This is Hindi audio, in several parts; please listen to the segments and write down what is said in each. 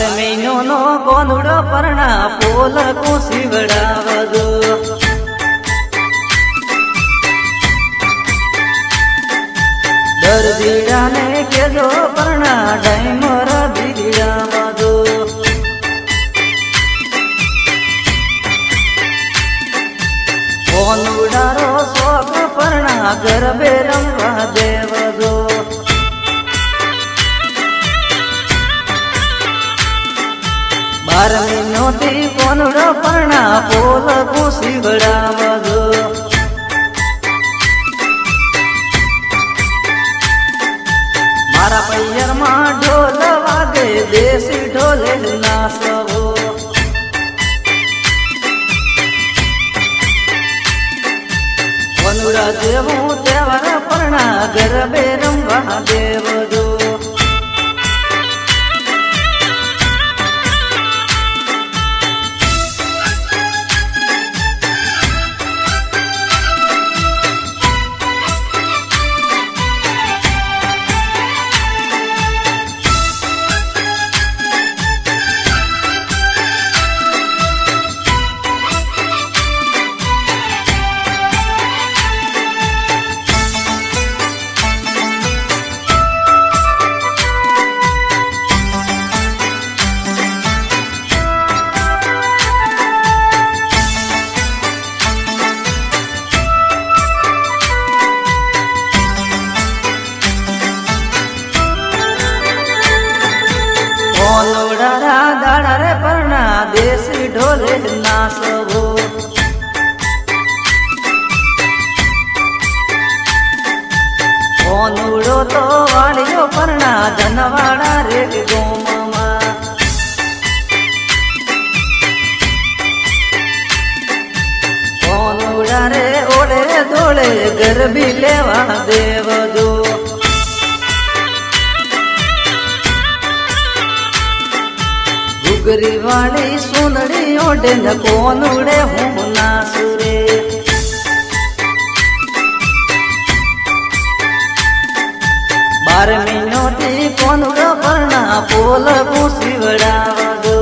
बार महीनो नो कोनुड़ो परना पोल को सीवड़ावदो दर्दीड़ा ने के जो परना डाइमर बिगड़ावदो कोनुड़ारो शोक परना गरबे रमवा देवदो बार महीनो थी कोनुड़ो परना पोल को सीवड़ावदो मारा पैयर मां ढोल वागे देसी ढोले नाचवो कोनुड़ा देवो तहेवार परना गरबे रमवा देवदो कोनुड़ा दाड़ा रे परना देसी ढोले नाचवो कोनुड़ो तो वाड़ियो परना जनवाड़ा रे गोममा कोनुड़ा रे ओड़े दोड़े गरबी लेवा देवदो गुगरी वाली सुनड़ी ओढ़े न कोनुड़े हूँ नासुरे बार महीनो थी कोनुड़ो परना पोल को सीवड़ावदो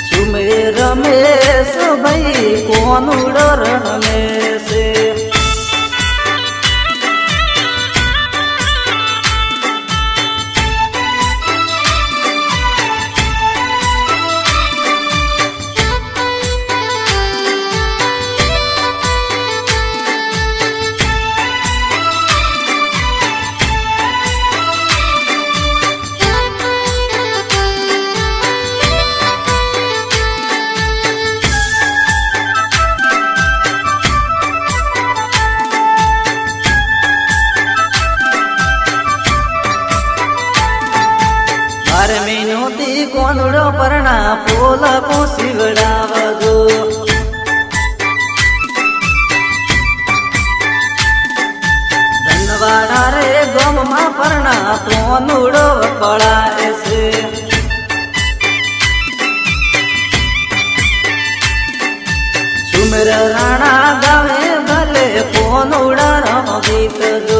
सुमे रमेश भाई कोनुड़ो रमेश बार महीनो थी कोनुड़ो परना पोल को सीवड़ावदो धनवाड़ा रे गोममा परना कोनुड़ो पड़ा ऐसे सुमेर राणा गावे भले कोनुड़ा रो गीत दो